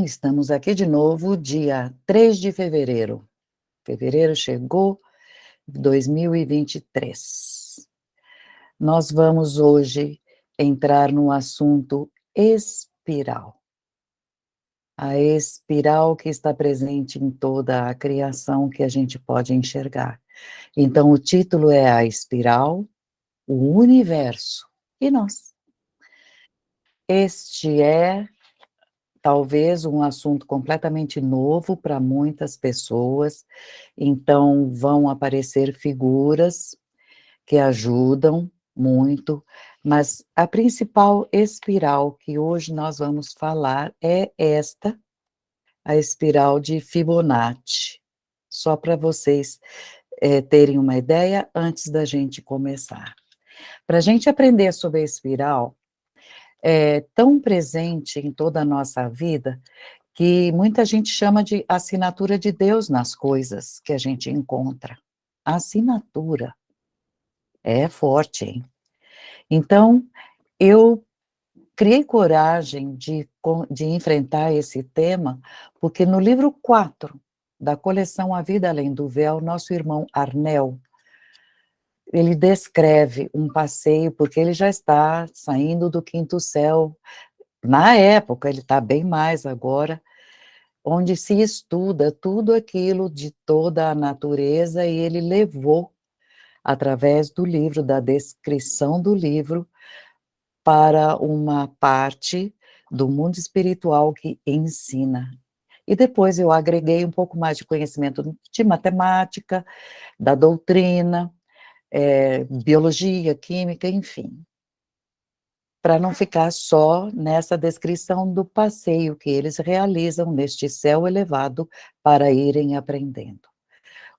estamos aqui de novo, dia 3 de fevereiro. Fevereiro chegou, 2023. Nós vamos hoje entrar no assunto espiral. A espiral que está presente em toda a criação que a gente pode enxergar. Então, o título é A Espiral, o Universo e nós. Este é talvez um assunto completamente novo para muitas pessoas, então vão aparecer figuras que ajudam muito, mas a principal espiral que hoje nós vamos falar é esta, a espiral de Fibonacci, só para vocês terem uma ideia antes da gente começar. Para a gente aprender sobre a espiral, é tão presente em toda a nossa vida, que muita gente chama de assinatura de Deus nas coisas que a gente encontra. A assinatura é forte, hein? Então, eu criei coragem de enfrentar esse tema, porque no livro 4 da coleção A Vida Além do Véu, nosso irmão Arnel, ele descreve um passeio, porque ele já está saindo do quinto céu. Na época, ele está bem mais agora, onde se estuda tudo aquilo de toda a natureza, e ele levou, através do livro, da descrição do livro, para uma parte do mundo espiritual que ensina. E depois eu agreguei um pouco mais de conhecimento de matemática, da doutrina, biologia, química, enfim, para não ficar só nessa descrição do passeio que eles realizam neste céu elevado para irem aprendendo.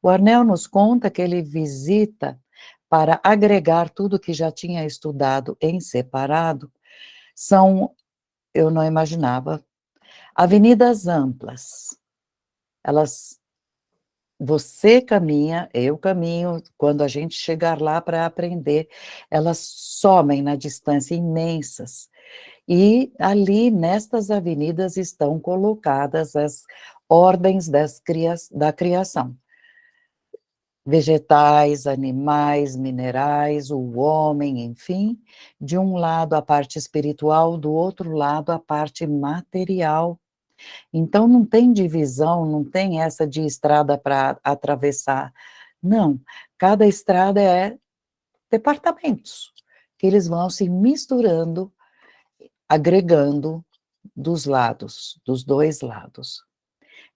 O Arnel nos conta que ele visita para agregar tudo que já tinha estudado em separado, eu não imaginava, avenidas amplas. Você caminha, eu caminho, quando a gente chegar lá para aprender, elas somem na distância imensas. E ali, nestas avenidas, estão colocadas as ordens da criação. Vegetais, animais, minerais, o homem, enfim, de um lado a parte espiritual, do outro lado a parte material. Então não tem divisão, não tem essa de estrada para atravessar, não, cada estrada é departamentos, que eles vão se misturando, agregando dos lados, dos dois lados.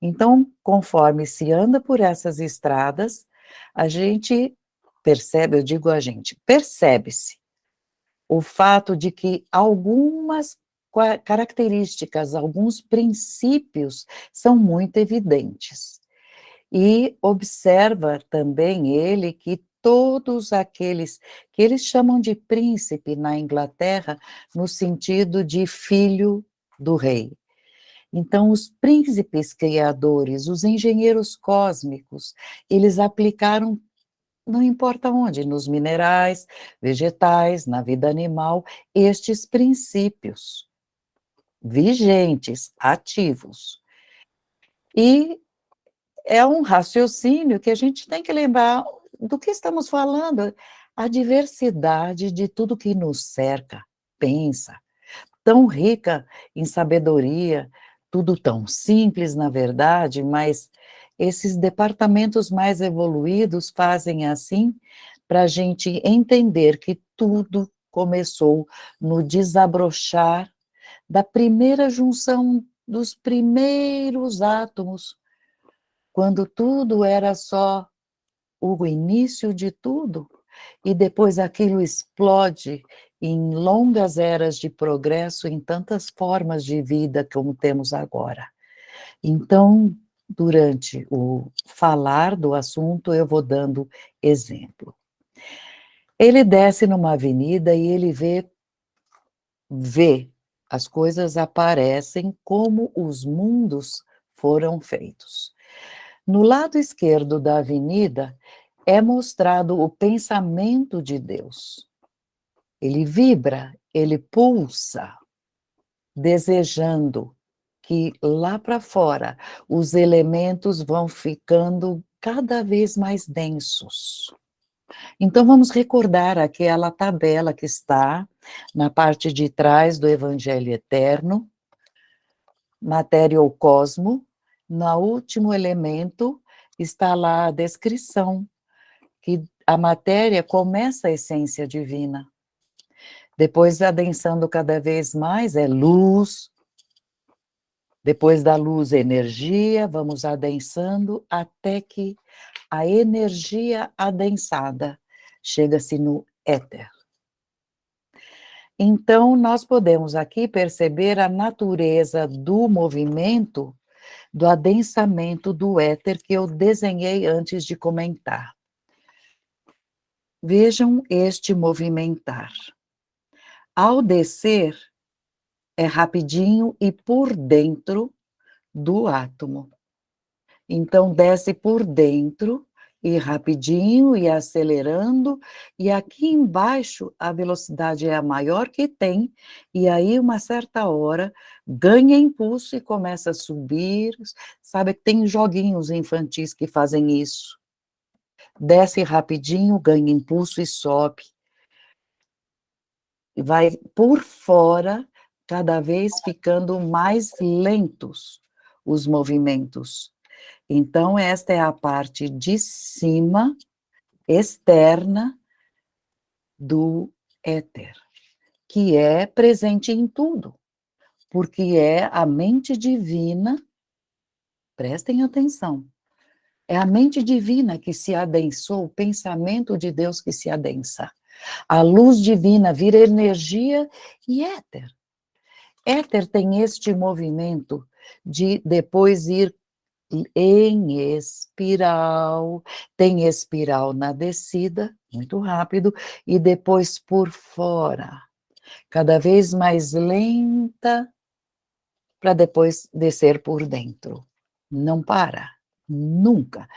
Então, conforme se anda por essas estradas, a gente percebe, eu digo a gente, percebe-se o fato de que algumas características, alguns princípios são muito evidentes. E observa também ele que todos aqueles que eles chamam de príncipe na Inglaterra, no sentido de filho do rei. Então, os príncipes criadores, os engenheiros cósmicos, eles aplicaram, não importa onde, nos minerais, vegetais, na vida animal, estes princípios vigentes, ativos. E é um raciocínio que a gente tem que lembrar do que estamos falando, a diversidade de tudo que nos cerca, pensa, tão rica em sabedoria, tudo tão simples, na verdade, mas esses departamentos mais evoluídos fazem assim para a gente entender que tudo começou no desabrochar da primeira junção dos primeiros átomos, quando tudo era só o início de tudo, e depois aquilo explode em longas eras de progresso em tantas formas de vida como temos agora. Então, durante o falar do assunto, eu vou dando exemplo. Ele desce numa avenida e ele vê, as coisas aparecem como os mundos foram feitos. No lado esquerdo da avenida é mostrado o pensamento de Deus. Ele vibra, ele pulsa, desejando que lá para fora os elementos vão ficando cada vez mais densos. Então vamos recordar aquela tabela que está na parte de trás do Evangelho Eterno, matéria ou cosmo, no último elemento está lá a descrição, que a matéria começa a essência divina. Depois, adensando cada vez mais, é luz. Depois da luz, energia, vamos adensando até que a energia adensada chega-se no éter. Então, nós podemos aqui perceber a natureza do movimento, do adensamento do éter que eu desenhei antes de comentar. Vejam este movimentar. Ao descer, é rapidinho e por dentro do átomo. Então, desce por dentro, e rapidinho, e acelerando, e aqui embaixo a velocidade é a maior que tem, e aí, uma certa hora, ganha impulso e começa a subir, sabe que tem joguinhos infantis que fazem isso. Desce rapidinho, ganha impulso e sobe. E vai por fora, cada vez ficando mais lentos os movimentos. Então, esta é a parte de cima, externa, do éter, que é presente em tudo, porque é a mente divina, prestem atenção, é a mente divina que se adensou, o pensamento de Deus que se adensa. A luz divina vira energia e éter. Éter tem este movimento de depois ir em espiral, tem espiral na descida, muito rápido, e depois por fora, cada vez mais lenta, para depois descer por dentro. Não para, nunca.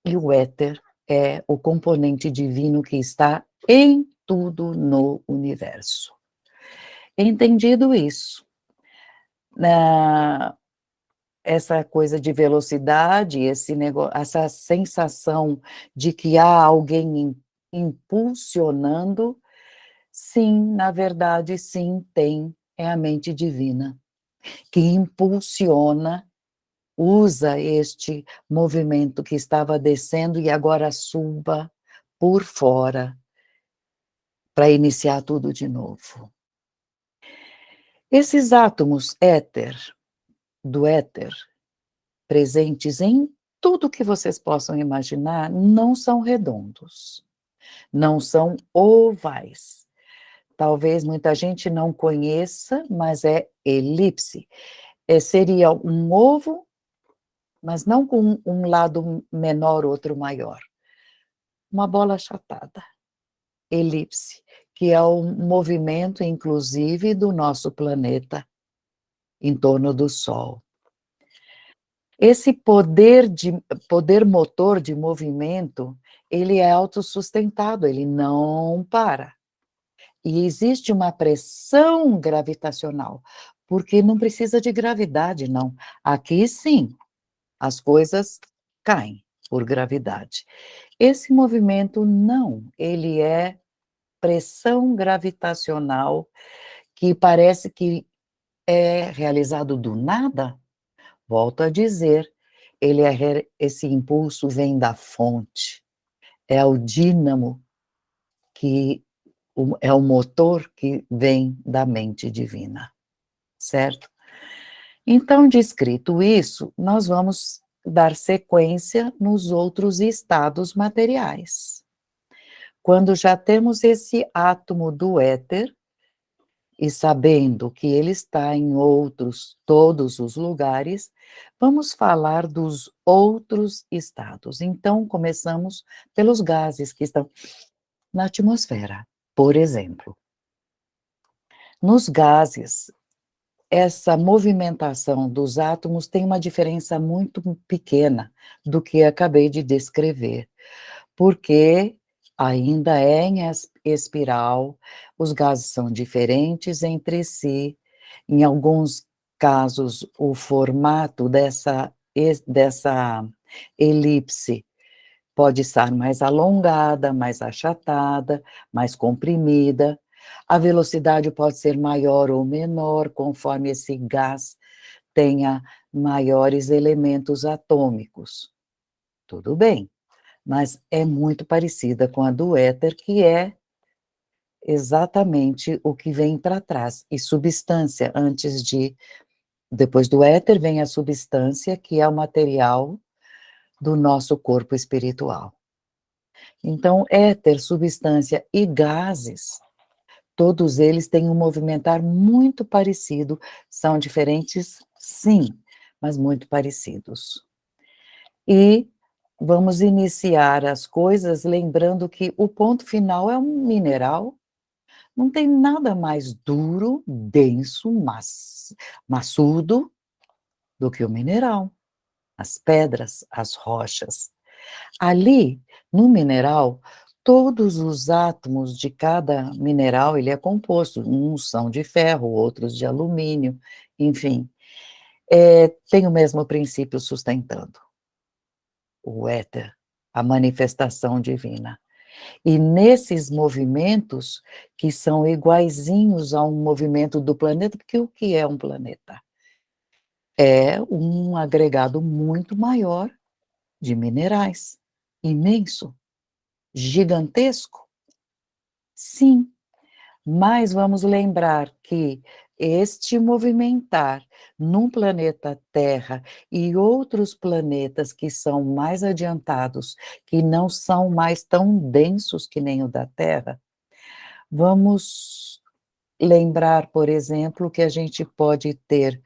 E o éter é o componente divino que está em tudo no universo. Entendido isso, essa coisa de velocidade, essa sensação de que há alguém impulsionando, sim, na verdade, sim, tem, é a mente divina, que impulsiona, usa este movimento que estava descendo e agora suba por fora, para iniciar tudo de novo. Esses átomos do éter, presentes em tudo que vocês possam imaginar, não são redondos, não são ovais. Talvez muita gente não conheça, mas é elipse. Seria um ovo, mas não com um lado menor, outro maior. Uma bola achatada, elipse, que é um movimento, inclusive, do nosso planeta em torno do Sol. Esse poder motor de movimento, ele é autossustentado, ele não para. E existe uma pressão gravitacional, porque não precisa de gravidade, não. Aqui, sim, as coisas caem por gravidade. Esse movimento, não, ele é pressão gravitacional, que parece que é realizado do nada. Volto a dizer, esse impulso vem da fonte, é o dínamo, que é o motor que vem da mente divina, certo? Então, descrito isso, nós vamos dar sequência nos outros estados materiais. Quando já temos esse átomo do éter, e sabendo que ele está em todos os lugares, vamos falar dos outros estados. Então, começamos pelos gases que estão na atmosfera, por exemplo. Nos gases, essa movimentação dos átomos tem uma diferença muito pequena do que acabei de descrever, porque ainda é em espiral, os gases são diferentes entre si, em alguns casos o formato dessa elipse pode estar mais alongada, mais achatada, mais comprimida. A velocidade pode ser maior ou menor, conforme esse gás tenha maiores elementos atômicos. Tudo bem, mas é muito parecida com a do éter, que é exatamente o que vem para trás. E substância, depois do éter vem a substância, que é o material do nosso corpo espiritual. Então, éter, substância e gases, todos eles têm um movimentar muito parecido, são diferentes, sim, mas muito parecidos. E vamos iniciar as coisas lembrando que o ponto final é um mineral, não tem nada mais duro, denso, maçudo do que o mineral, as pedras, as rochas. Ali, no mineral, todos os átomos de cada mineral, ele é composto, uns são de ferro, outros de alumínio, enfim, tem o mesmo princípio sustentando, o éter, a manifestação divina. E nesses movimentos, que são iguaizinhos a um movimento do planeta, porque o que é um planeta? É um agregado muito maior de minerais, imenso, gigantesco. Sim, mas vamos lembrar que este movimentar num planeta Terra e outros planetas que são mais adiantados, que não são mais tão densos que nem o da Terra, vamos lembrar, por exemplo, que a gente pode ter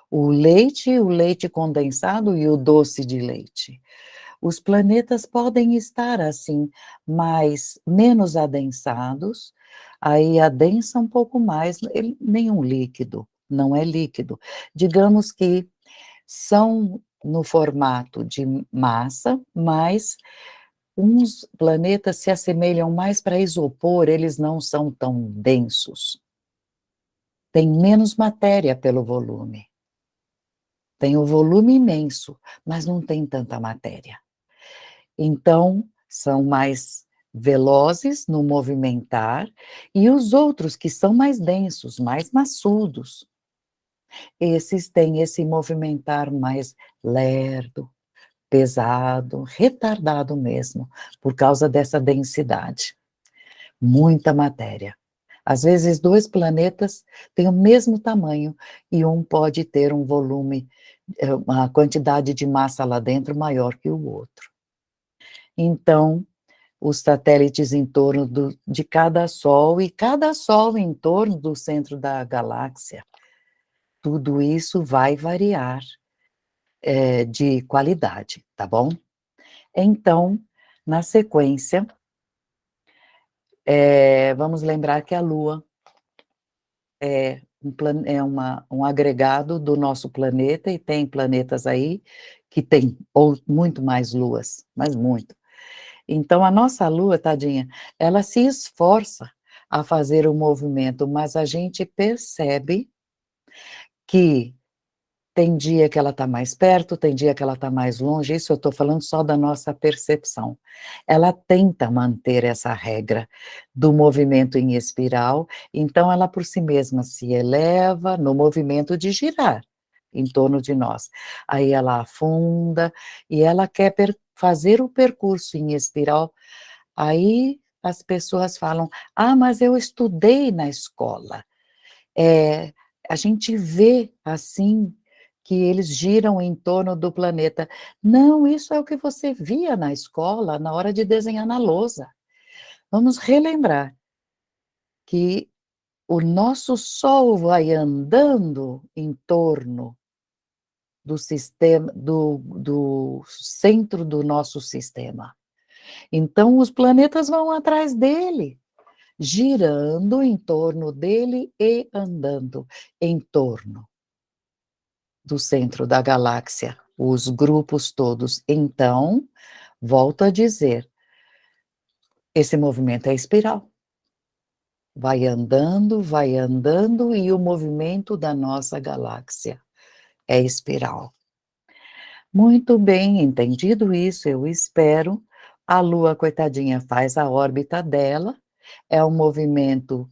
o leite condensado e o doce de leite. Os planetas podem estar assim, menos adensados, aí adensa um pouco mais, nenhum líquido, não é líquido. Digamos que são no formato de massa, mas uns planetas se assemelham mais para isopor, eles não são tão densos. Tem menos matéria pelo volume. Tem o volume imenso, mas não tem tanta matéria. Então, são mais velozes no movimentar, e os outros que são mais densos, mais maçudos, esses têm esse movimentar mais lerdo, pesado, retardado mesmo, por causa dessa densidade. Muita matéria. Às vezes, 2 planetas têm o mesmo tamanho e um pode ter um volume, uma quantidade de massa lá dentro maior que o outro. Então, os satélites em torno de cada Sol e cada Sol em torno do centro da galáxia, tudo isso vai variar, de qualidade, tá bom? Então, na sequência, vamos lembrar que a Lua é um agregado do nosso planeta, e tem planetas aí que tem muito mais luas, mas muito. Então, a nossa Lua, tadinha, ela se esforça a fazer o movimento, mas a gente percebe que tem dia que ela está mais perto, tem dia que ela está mais longe, isso eu estou falando só da nossa percepção. Ela tenta manter essa regra do movimento em espiral, então ela por si mesma se eleva no movimento de girar em torno de nós. Aí ela afunda e ela quer fazer o percurso em espiral. Aí as pessoas falam: "Ah, mas eu estudei na escola". A gente vê, assim, que eles giram em torno do planeta. Não, isso é o que você via na escola, na hora de desenhar na lousa. Vamos relembrar que o nosso Sol vai andando em torno do sistema, do centro do nosso sistema. Então, os planetas vão atrás dele, girando em torno dele e andando em torno do centro da galáxia, os grupos todos. Então, volto a dizer, esse movimento é espiral. vai andando e o movimento da nossa galáxia é espiral. Muito bem, entendido isso, eu espero. A Lua, coitadinha, faz a órbita dela, é um movimento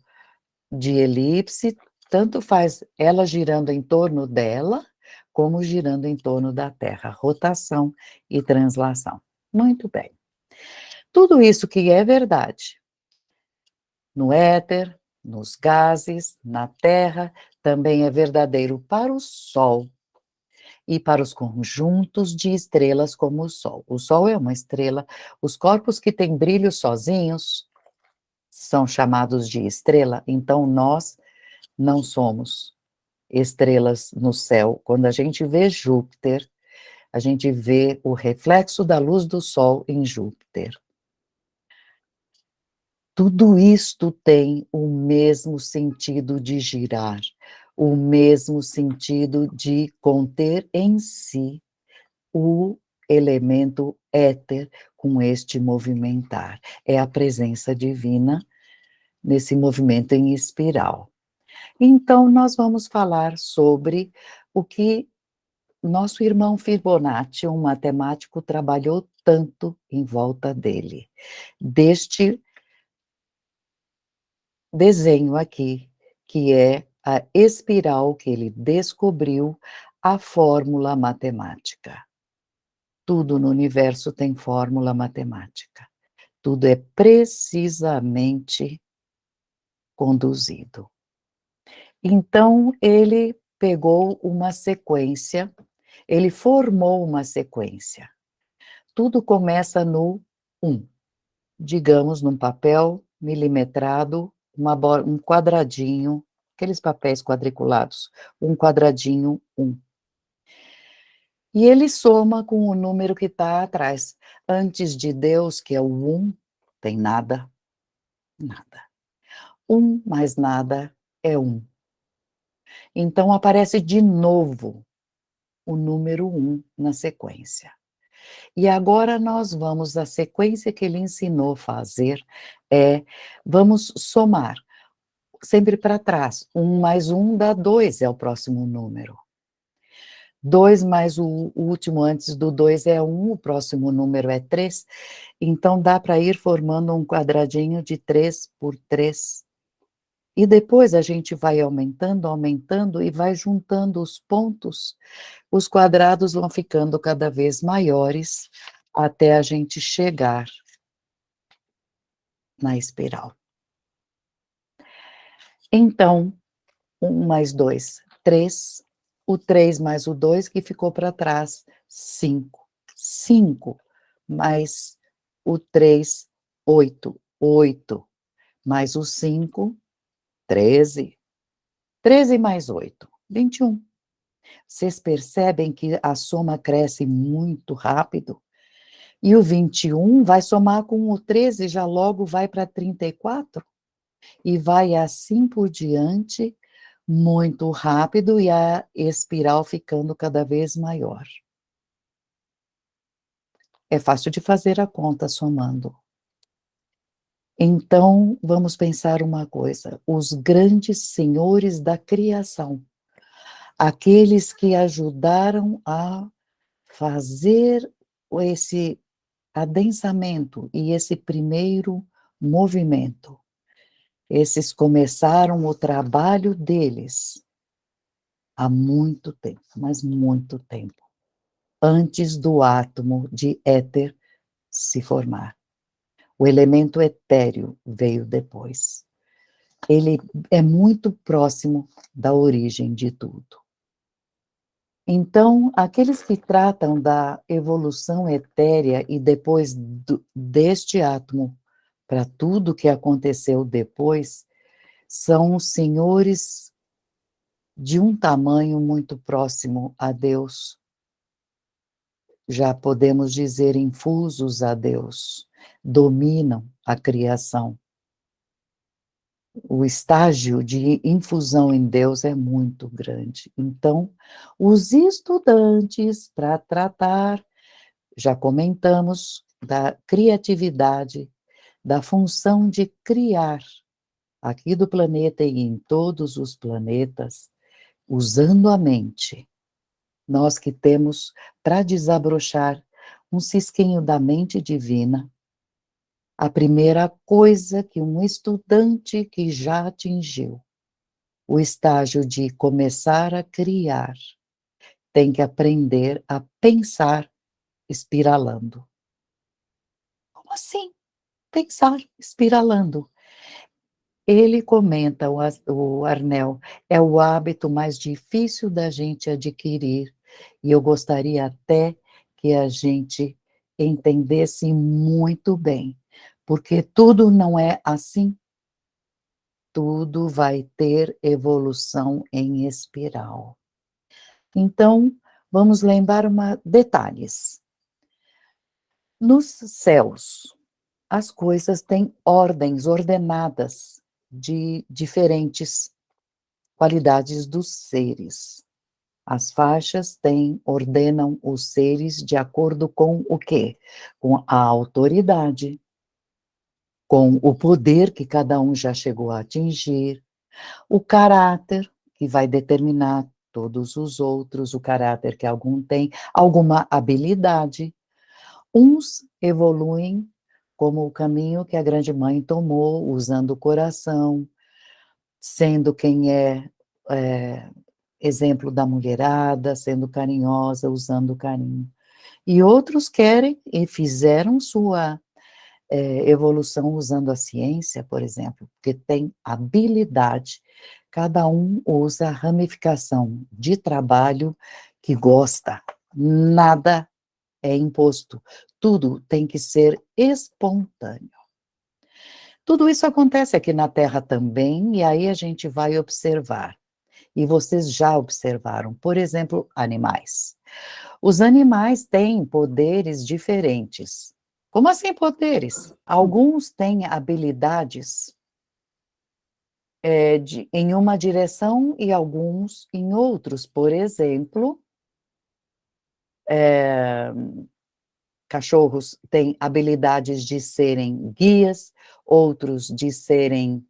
de elipse, tanto faz ela girando em torno dela, como girando em torno da Terra, rotação e translação. Muito bem. Tudo isso que é verdade, no éter, nos gases, na Terra, também é verdadeiro para o Sol e para os conjuntos de estrelas como o Sol. O Sol é uma estrela, os corpos que têm brilho sozinhos são chamados de estrela, então nós não somos estrelas no céu. Quando a gente vê Júpiter, a gente vê o reflexo da luz do Sol em Júpiter. Tudo isto tem o mesmo sentido de girar, o mesmo sentido de conter em si o elemento éter com este movimentar. É a presença divina nesse movimento em espiral. Então, nós vamos falar sobre o que nosso irmão Fibonacci, um matemático, trabalhou tanto em volta dele, deste desenho aqui, que é a espiral que ele descobriu, a fórmula matemática. Tudo no universo tem fórmula matemática. Tudo é precisamente conduzido. Então, ele pegou uma sequência, ele formou uma sequência. Tudo começa no 1. Digamos, num papel milimetrado, um quadradinho, aqueles papéis quadriculados, um quadradinho 1. E ele soma com o número que está atrás. Antes de Deus, que é o 1, tem nada, nada. 1 mais nada é 1. Então aparece de novo o número 1 na sequência. E agora nós vamos, a sequência que ele ensinou a fazer vamos somar, sempre para trás. 1 mais 1 dá 2, é o próximo número. 2 mais o último antes do 2 é 1, o próximo número é 3. Então dá para ir formando um quadradinho de 3 por 3. E depois a gente vai aumentando, aumentando e vai juntando os pontos. Os quadrados vão ficando cada vez maiores até a gente chegar na espiral. Então, 1 mais 2, 3. O 3 mais o 2 que ficou para trás, 5. 5 mais o 3, 8. 8 mais o 5, 13. 13 mais 8, 21. Vocês percebem que a soma cresce muito rápido? E o 21 vai somar com o 13, já logo vai para 34, e vai assim por diante, muito rápido, e a espiral ficando cada vez maior. É fácil de fazer a conta somando. Então, vamos pensar uma coisa: os grandes senhores da criação, aqueles que ajudaram a fazer esse adensamento e esse primeiro movimento. Esses começaram o trabalho deles há muito tempo, mas muito tempo, antes do átomo de éter se formar. O elemento etéreo veio depois. Ele é muito próximo da origem de tudo. Então, aqueles que tratam da evolução etérea e depois deste átomo para tudo que aconteceu depois, são senhores de um tamanho muito próximo a Deus. Já podemos dizer infusos a Deus, dominam a criação. O estágio de infusão em Deus é muito grande. Então, os estudantes, para tratar, já comentamos, da criatividade, da função de criar, aqui do planeta e em todos os planetas, usando a mente, nós que temos para desabrochar um cisquinho da mente divina, a primeira coisa que um estudante que já atingiu o estágio de começar a criar, tem que aprender a pensar espiralando. Como assim? Pensar espiralando. Ele comenta, o Arnel, é o hábito mais difícil da gente adquirir, e eu gostaria até que a gente entendesse muito bem, porque tudo não é assim, tudo vai ter evolução em espiral. Então, vamos lembrar detalhes. Nos céus, as coisas têm ordens ordenadas de diferentes qualidades dos seres. As faixas ordenam os seres de acordo com o quê? Com a autoridade, com o poder que cada um já chegou a atingir, o caráter, que vai determinar todos os outros, o caráter que algum tem, alguma habilidade. Uns evoluem como o caminho que a grande mãe tomou, usando o coração, sendo quem é exemplo da mulherada, sendo carinhosa, usando o carinho. E outros querem e fizeram sua evolução usando a ciência, por exemplo, porque tem habilidade, cada um usa a ramificação de trabalho que gosta, nada é imposto, tudo tem que ser espontâneo. Tudo isso acontece aqui na Terra também, e aí a gente vai observar. E vocês já observaram, por exemplo, animais. Os animais têm poderes diferentes. Como assim poderes? Alguns têm habilidades em uma direção e alguns em outros. Por exemplo, eh, cachorros têm habilidades de serem guias, outros de serem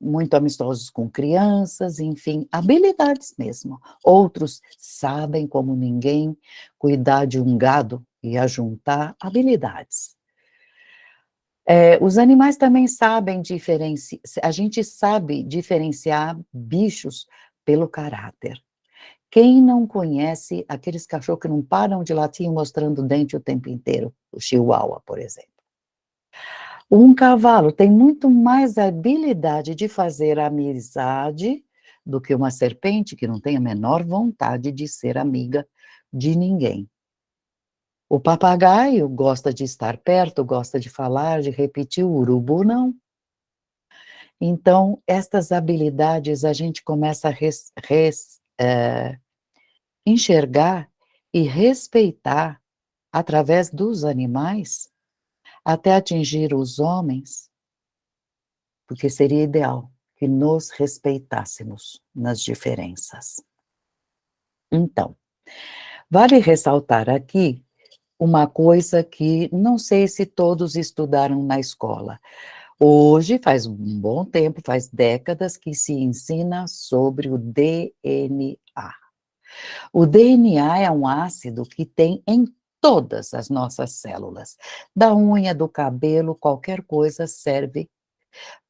muito amistosos com crianças, enfim, habilidades mesmo. Outros sabem como ninguém cuidar de um gado e ajuntar habilidades. Os animais também sabem diferenciar, a gente sabe diferenciar bichos pelo caráter. Quem não conhece aqueles cachorros que não param de latir mostrando o dente o tempo inteiro, o chihuahua, por exemplo. Um cavalo tem muito mais habilidade de fazer amizade do que uma serpente que não tem a menor vontade de ser amiga de ninguém. O papagaio gosta de estar perto, gosta de falar, de repetir, o urubu não. Então, estas habilidades a gente começa a enxergar e respeitar através dos animais, até atingir os homens, porque seria ideal que nos respeitássemos nas diferenças. Então, vale ressaltar aqui uma coisa que não sei se todos estudaram na escola. Hoje, faz um bom tempo, faz décadas que se ensina sobre o DNA. O DNA é um ácido que tem em todas as nossas células. Da unha, do cabelo, qualquer coisa serve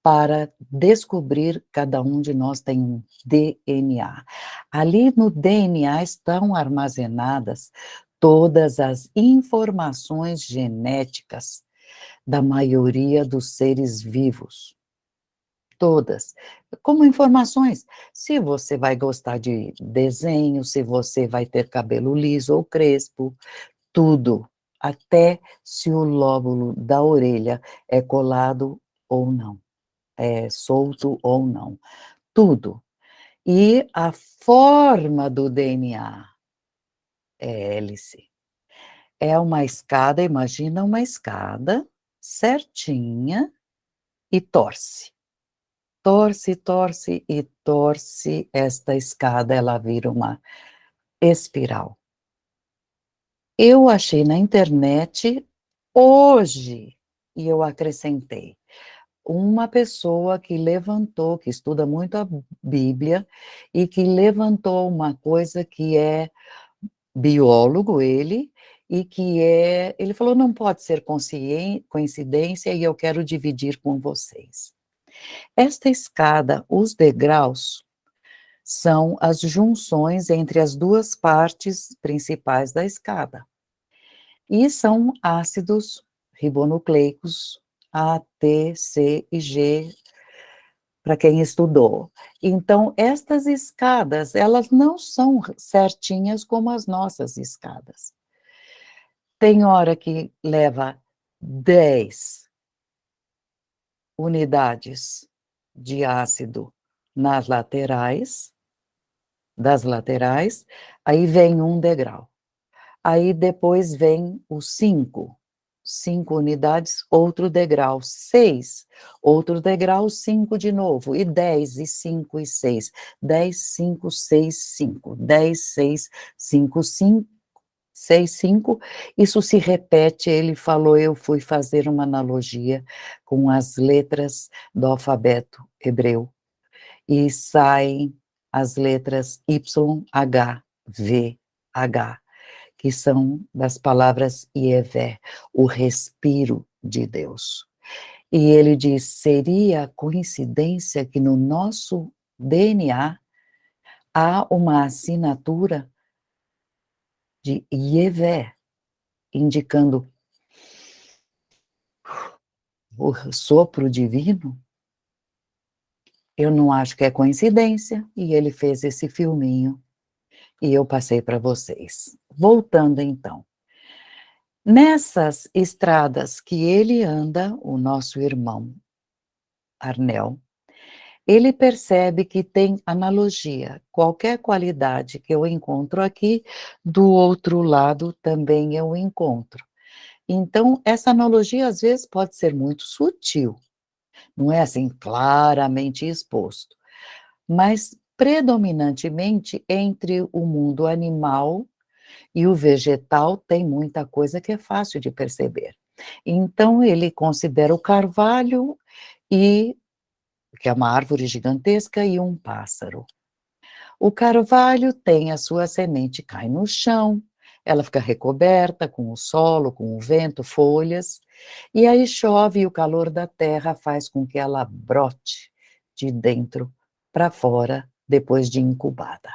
para descobrir cada um de nós tem um DNA. Ali no DNA estão armazenadas todas as informações genéticas da maioria dos seres vivos. Todas. Como informações. Se você vai gostar de desenho, se você vai ter cabelo liso ou crespo, tudo. Até se o lóbulo da orelha é colado ou não, é solto ou não. Tudo. E a forma do DNA é hélice. É uma escada, imagina uma escada certinha e torce. Torce, torce e torce esta escada, ela vira uma espiral. Eu achei na internet hoje, e eu acrescentei, uma pessoa que levantou, que estuda muito a Bíblia, e que levantou uma coisa que é biólogo ele, e que ele falou: "Não pode ser coincidência e eu quero dividir com vocês". Esta escada, os degraus, são as junções entre as 2 partes principais da escada, e são ácidos ribonucleicos A, T, C e G, para quem estudou. Então, estas escadas, elas não são certinhas como as nossas escadas. Tem hora que leva 10 unidades de ácido nas laterais, das laterais, aí vem um degrau. Aí depois vem os 5 unidades, outro degrau, 6 outro degrau, 5 de novo, e 10 e 5 e 6 10 5 6 5 10 6 5 5 6 5 isso se repete, ele falou, eu fui fazer uma analogia com as letras do alfabeto hebreu, e saem as letras Y, H, V, H, que são das palavras Ievé, o respiro de Deus. E ele diz: seria coincidência que no nosso DNA há uma assinatura de Ievé, indicando o sopro divino? Eu não acho que é coincidência, e ele fez esse filminho, e eu passei para vocês. Voltando então. Nessas estradas que ele anda, o nosso irmão Arnel, ele percebe que tem analogia. Qualquer qualidade que eu encontro aqui, do outro lado também eu encontro. Então, essa analogia, às vezes, pode ser muito sutil, não é assim claramente exposto, mas predominantemente entre o mundo animal e o vegetal tem muita coisa que é fácil de perceber. Então ele considera o carvalho e que é uma árvore gigantesca e um pássaro. O carvalho tem a sua semente, cai no chão, ela fica recoberta com o solo, com o vento, folhas, e aí chove e o calor da terra faz com que ela brote de dentro para fora depois de incubada.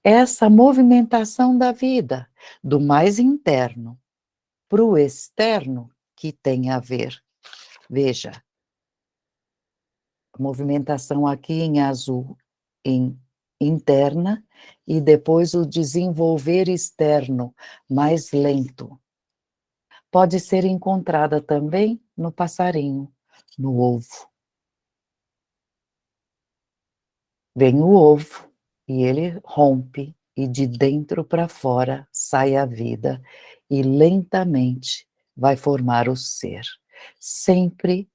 Essa movimentação da vida, do mais interno para o externo, que tem a ver, veja, movimentação aqui em azul, em interna, e depois o desenvolver externo, mais lento. Pode ser encontrada também no passarinho, no ovo. Vem o ovo e ele rompe, e de dentro para fora sai a vida, e lentamente vai formar o ser. Sempre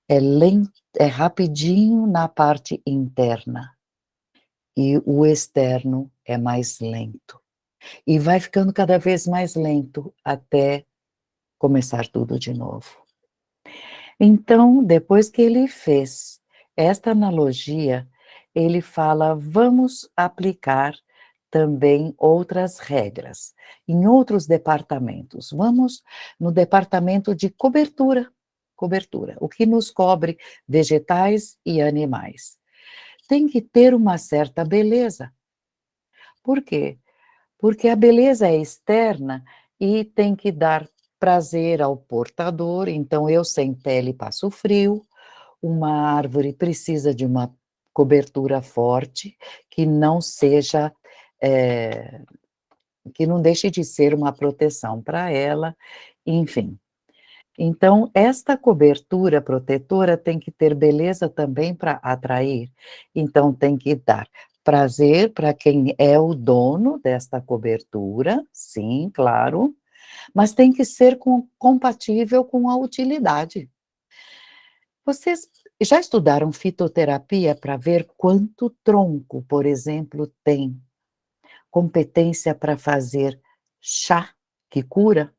é rapidinho na parte interna, e o externo é mais lento. E vai ficando cada vez mais lento até começar tudo de novo. Então, depois que ele fez esta analogia, ele fala: vamos aplicar também outras regras em outros departamentos. Vamos no departamento de cobertura, cobertura, o que nos cobre vegetais e animais. Tem que ter uma certa beleza. Por quê? Porque a beleza é externa e tem que dar prazer ao portador, então eu sem pele passo frio, uma árvore precisa de uma cobertura forte, que não seja, eh, que não deixe de ser uma proteção para ela, enfim. Então, esta cobertura protetora tem que ter beleza também para atrair, então tem que dar prazer para quem é o dono desta cobertura, sim, claro, mas tem que ser compatível com a utilidade. Vocês já estudaram fitoterapia para ver quanto tronco, por exemplo, tem competência para fazer chá que cura?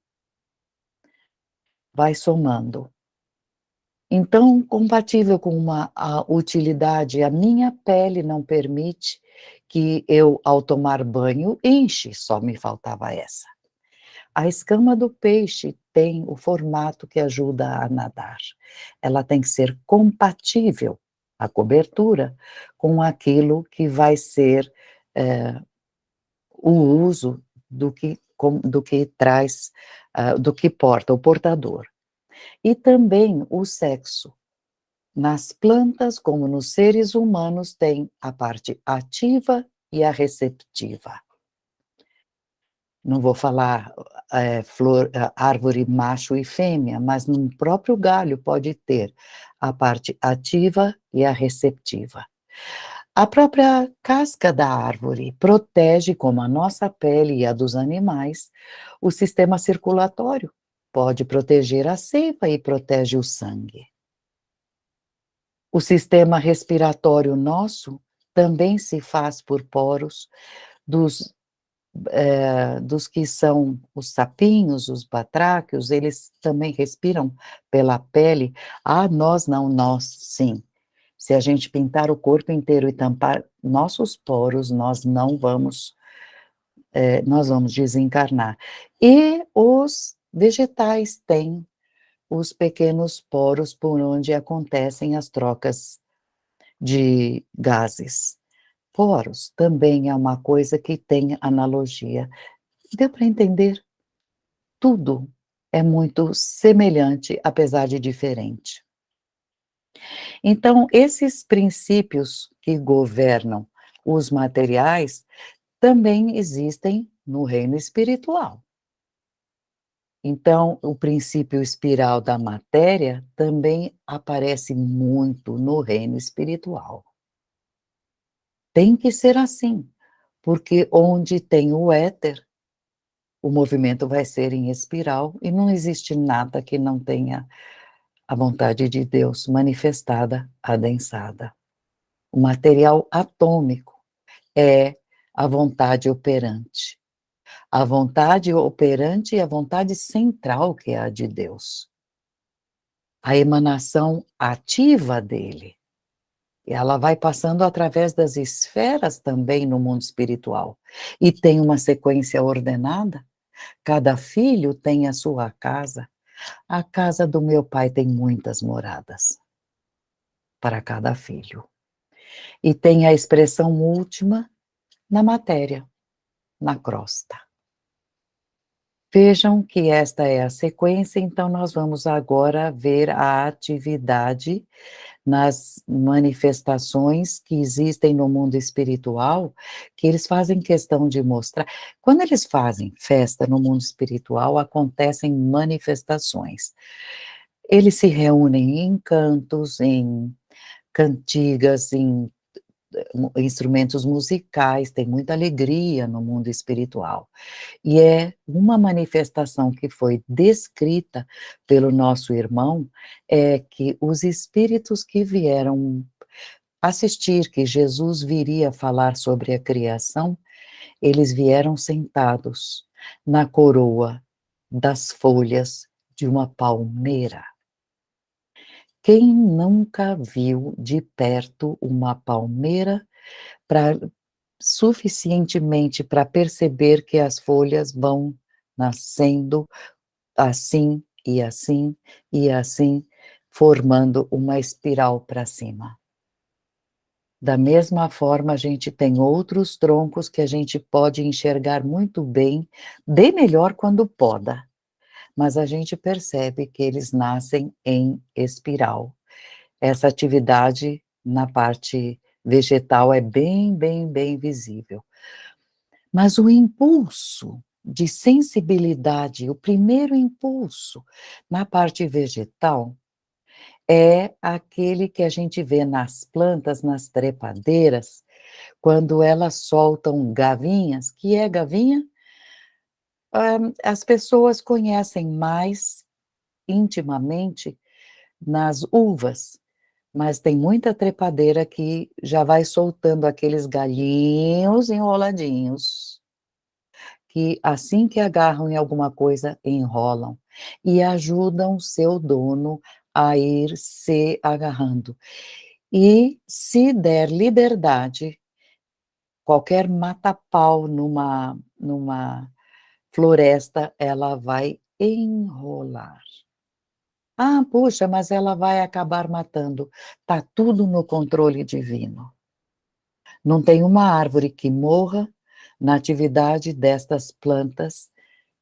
Vai somando. Então, compatível com uma a utilidade, a minha pele não permite que eu, ao tomar banho, enche, só me faltava essa. A escama do peixe tem o formato que ajuda a nadar. Ela tem que ser compatível, a cobertura, com aquilo que vai ser, o uso do que traz, do que porta, o portador. E também o sexo. Nas plantas, como nos seres humanos, tem a parte ativa e a receptiva. Não vou falar, árvore macho e fêmea, mas no próprio galho pode ter a parte ativa e a receptiva. A própria casca da árvore protege, como a nossa pele e a dos animais, o sistema circulatório. Pode proteger a seiva e protege o sangue. O sistema respiratório nosso também se faz por poros dos dos que são os sapinhos, os batráquios, eles também respiram pela pele. Ah, nós não, nós sim. Se a gente pintar o corpo inteiro e tampar nossos poros, nós vamos desencarnar. E os vegetais têm os pequenos poros por onde acontecem as trocas de gases. Poros também é uma coisa que tem analogia. Deu para entender? Tudo é muito semelhante, apesar de diferente. Então, esses princípios que governam os materiais também existem no reino espiritual. Então, o princípio espiral da matéria também aparece muito no reino espiritual. Tem que ser assim, porque onde tem o éter, o movimento vai ser em espiral e não existe nada que não tenha a vontade de Deus manifestada, adensada. O material atômico é a vontade operante. A vontade operante e a vontade central, que é a de Deus. A emanação ativa dele. E ela vai passando através das esferas também no mundo espiritual. E tem uma sequência ordenada. Cada filho tem a sua casa. A casa do meu pai tem muitas moradas para cada filho. E tem a expressão última na matéria, na crosta. Vejam que esta é a sequência, então nós vamos agora ver a atividade nas manifestações que existem no mundo espiritual, que eles fazem questão de mostrar. Quando eles fazem festa no mundo espiritual, acontecem manifestações. Eles se reúnem em cantos, em cantigas, em instrumentos musicais, tem muita alegria no mundo espiritual. E é uma manifestação que foi descrita pelo nosso irmão, é que os espíritos que vieram assistir, que Jesus viria falar sobre a criação, eles vieram sentados na coroa das folhas de uma palmeira. Quem nunca viu de perto uma palmeira pra suficientemente para perceber que as folhas vão nascendo assim, e assim, e assim, formando uma espiral para cima. Da mesma forma, a gente tem outros troncos que a gente pode enxergar muito bem melhor quando poda, mas a gente percebe que eles nascem em espiral. Essa atividade na parte vegetal é bem visível. Mas o impulso de sensibilidade, o primeiro impulso na parte vegetal, é aquele que a gente vê nas plantas, nas trepadeiras, quando elas soltam gavinhas. Que é gavinha? As pessoas conhecem mais intimamente nas uvas, mas tem muita trepadeira que já vai soltando aqueles galhinhos enroladinhos, que assim que agarram em alguma coisa, enrolam, e ajudam seu dono a ir se agarrando. E se der liberdade, qualquer mata-pau numa floresta, ela vai enrolar. "Ah, puxa, mas ela vai acabar matando". Tá tudo no controle divino. Não tem uma árvore que morra na atividade destas plantas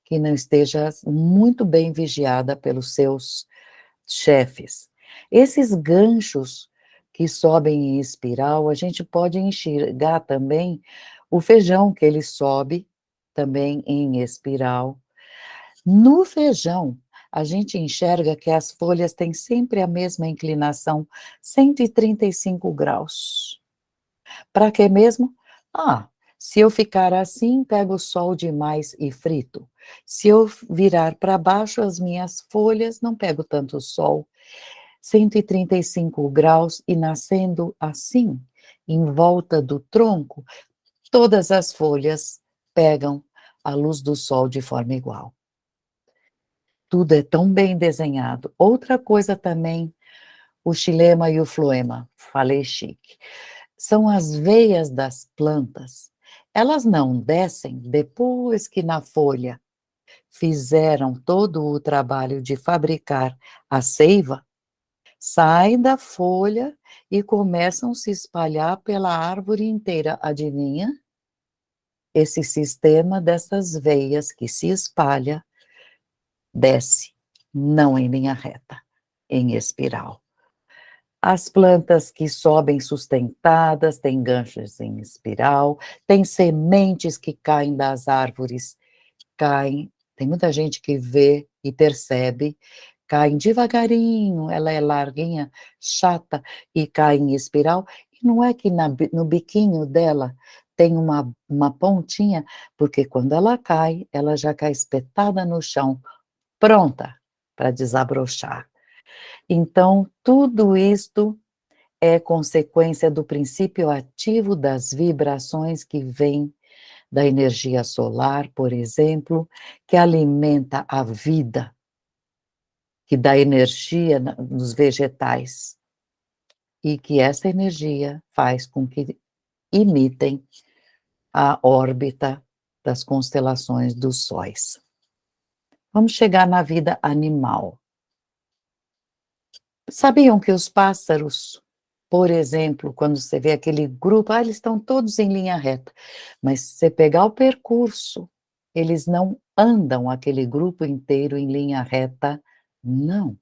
que não esteja muito bem vigiada pelos seus chefes. Esses ganchos que sobem em espiral, a gente pode enxergar também o feijão que ele sobe também em espiral. No feijão, a gente enxerga que as folhas têm sempre a mesma inclinação, 135 graus. Para quê mesmo? Ah, se eu ficar assim, pego o sol demais e frito. Se eu virar para baixo as minhas folhas, não pego tanto sol. 135 graus e nascendo assim, em volta do tronco, todas as folhas pegam a luz do sol de forma igual. Tudo é tão bem desenhado. Outra coisa também, o xilema e o floema, falei chique, são as veias das plantas. Elas não descem depois que na folha fizeram todo o trabalho de fabricar a seiva, saem da folha e começam a se espalhar pela árvore inteira. Adivinha? Esse sistema dessas veias que se espalha, desce, não em linha reta, em espiral. As plantas que sobem sustentadas têm ganchos em espiral, tem sementes que caem das árvores, caem, tem muita gente que vê e percebe, caem devagarinho, ela é larguinha, chata e cai em espiral, e não é que no biquinho dela tem uma pontinha, porque quando ela cai, ela já cai espetada no chão, pronta para desabrochar. Então, tudo isto é consequência do princípio ativo das vibrações que vêm da energia solar, por exemplo, que alimenta a vida, que dá energia nos vegetais, e que essa energia faz com que imitem a órbita das constelações dos sóis. Vamos chegar na vida animal. Sabiam que os pássaros, por exemplo, quando você vê aquele grupo, eles estão todos em linha reta, mas se você pegar o percurso, eles não andam aquele grupo inteiro em linha reta, não.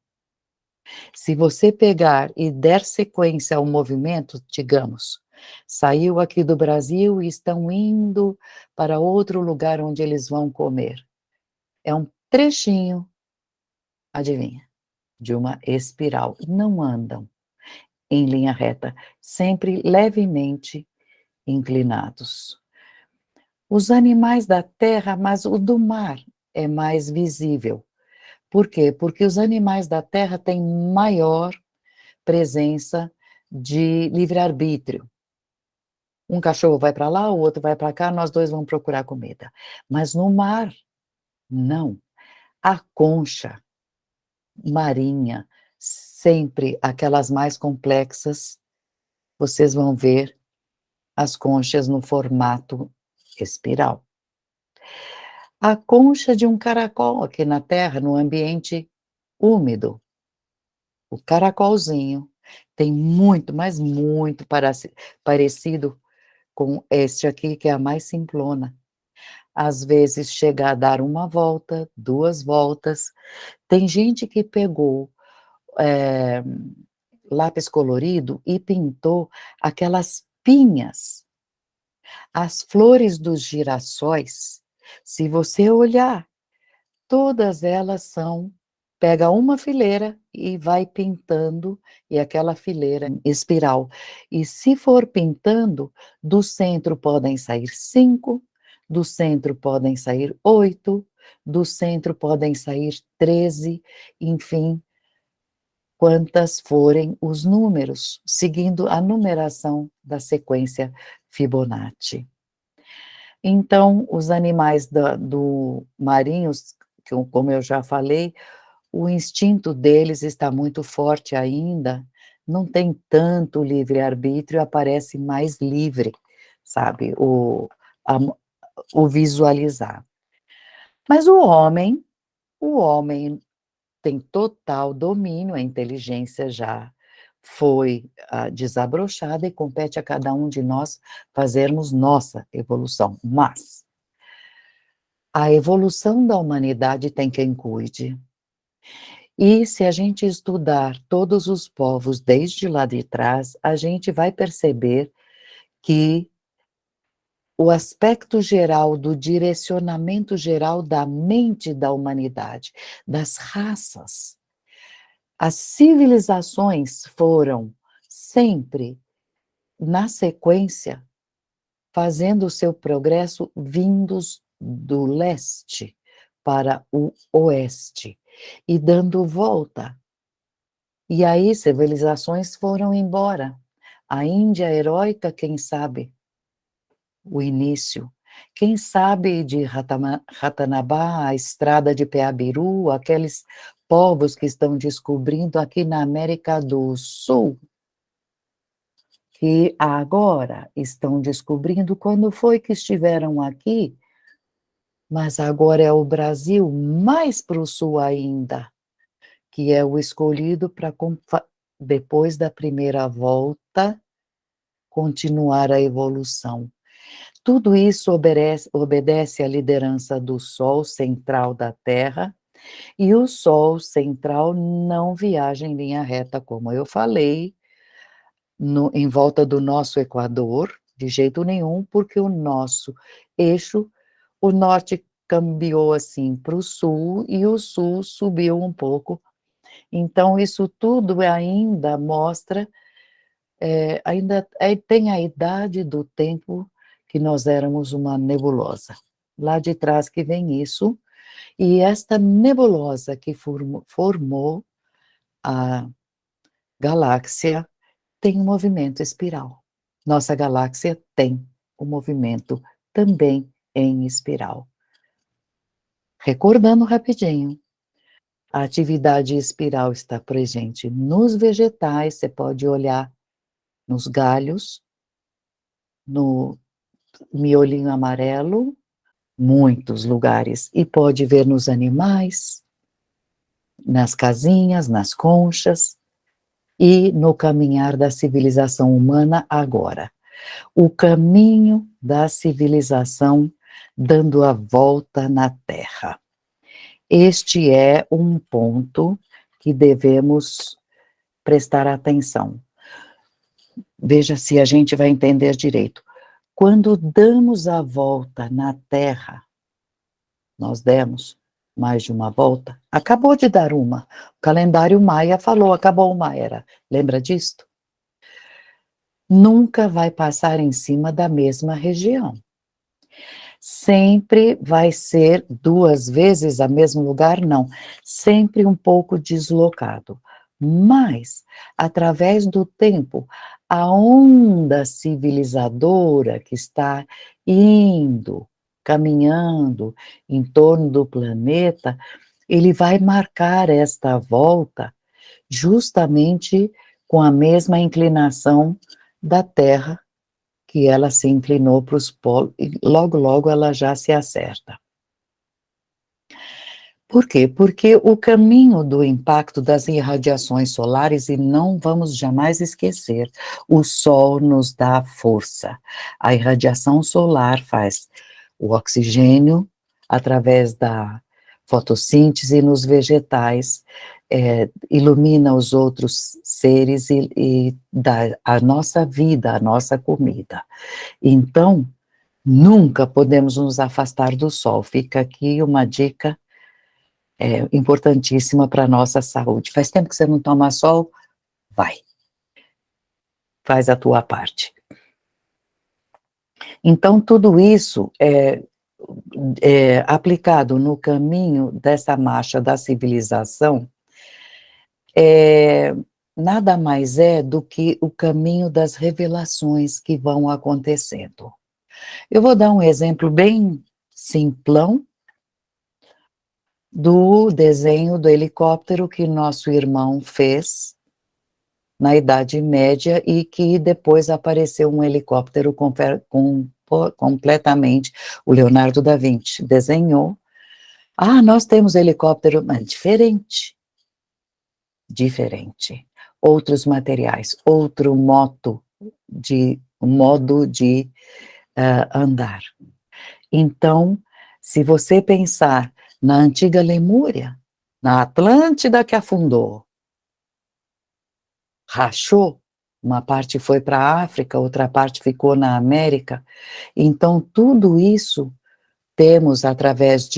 Se você pegar e der sequência ao movimento, digamos, saiu aqui do Brasil e estão indo para outro lugar onde eles vão comer. É um trechinho, adivinha, de uma espiral. Não andam em linha reta, sempre levemente inclinados. Os animais da terra, mas o do mar é mais visível. Por quê? Porque os animais da terra têm maior presença de livre-arbítrio. Um cachorro vai para lá, o outro vai para cá, nós dois vamos procurar comida. Mas no mar, não. A concha marinha, sempre aquelas mais complexas, vocês vão ver as conchas no formato espiral. A concha de um caracol aqui na Terra, no ambiente úmido. O caracolzinho tem muito, mas muito parecido com este aqui, que é a mais simplona. Às vezes chega a dar uma volta, 2 voltas. Tem gente que pegou, eh, lápis colorido e pintou aquelas pinhas, as flores dos girassóis. Se você olhar, todas elas são, pega uma fileira e vai pintando, e aquela fileira em espiral. E se for pintando, do centro podem sair 5, do centro podem sair 8, do centro podem sair 13, enfim, quantas forem os números, seguindo a numeração da sequência Fibonacci. Então, os animais do marinhos, como eu já falei, o instinto deles está muito forte ainda, não tem tanto livre-arbítrio, aparece mais livre, sabe, a o visualizar. Mas o homem tem total domínio, a inteligência já foi, desabrochada e compete a cada um de nós fazermos nossa evolução, mas a evolução da humanidade tem quem cuide. E se a gente estudar todos os povos desde lá de trás, a gente vai perceber que o aspecto geral do direcionamento geral da mente da humanidade, das raças, as civilizações foram sempre, na sequência, fazendo o seu progresso vindos do leste para o oeste e dando volta. E aí civilizações foram embora. A Índia heróica, quem sabe o início. Quem sabe de Ratanabá, a estrada de Peabiru, aqueles povos que estão descobrindo aqui na América do Sul, que agora estão descobrindo quando foi que estiveram aqui, mas agora é o Brasil, mais para o sul ainda, que é o escolhido para, depois da primeira volta, continuar a evolução. Tudo isso obedece à liderança do Sol central da Terra, e o Sol central não viaja em linha reta, como eu falei, em volta do nosso Equador, de jeito nenhum, porque o nosso eixo, o norte cambiou assim para o sul e o sul subiu um pouco. Então, isso tudo ainda mostra, tem a idade do tempo que nós éramos uma nebulosa. Lá de trás que vem isso, e esta nebulosa que formou a galáxia tem um movimento espiral. Nossa galáxia tem um movimento também em espiral. Recordando rapidinho, a atividade espiral está presente nos vegetais, você pode olhar nos galhos, no miolinho amarelo, muitos lugares, e pode ver nos animais, nas casinhas, nas conchas, e no caminhar da civilização humana agora. O caminho da civilização dando a volta na Terra. Este é um ponto que devemos prestar atenção. Veja se a gente vai entender direito. Quando damos a volta na Terra, nós demos mais de uma volta, acabou de dar uma. O calendário maia falou, acabou uma era. Lembra disto? Nunca vai passar em cima da mesma região. Sempre vai ser 2 vezes a mesmo lugar? Não, sempre um pouco deslocado. Mas, através do tempo, a onda civilizadora que está indo, caminhando em torno do planeta, ele vai marcar esta volta justamente com a mesma inclinação da Terra, que ela se inclinou para os polos, e logo, logo ela já se acerta. Por quê? Porque o caminho do impacto das irradiações solares, e não vamos jamais esquecer, o Sol nos dá força. A irradiação solar faz o oxigênio, através da fotossíntese nos vegetais, ilumina os outros seres e dá a nossa vida, a nossa comida. Então, nunca podemos nos afastar do sol. Fica aqui uma dica importantíssima para a nossa saúde. Faz tempo que você não toma sol? Vai, faz a tua parte. Então, tudo isso é aplicado no caminho dessa marcha da civilização, nada mais é do que o caminho das revelações que vão acontecendo. Eu vou dar um exemplo bem simplão, do desenho do helicóptero que nosso irmão fez na Idade Média e que depois apareceu um helicóptero completamente, o Leonardo da Vinci desenhou. Ah, nós temos helicóptero, mas diferente. Outros materiais, outro modo de andar. Então, se você pensar na antiga Lemúria, na Atlântida que afundou, rachou, uma parte foi para a África, outra parte ficou na América. Então, tudo isso temos através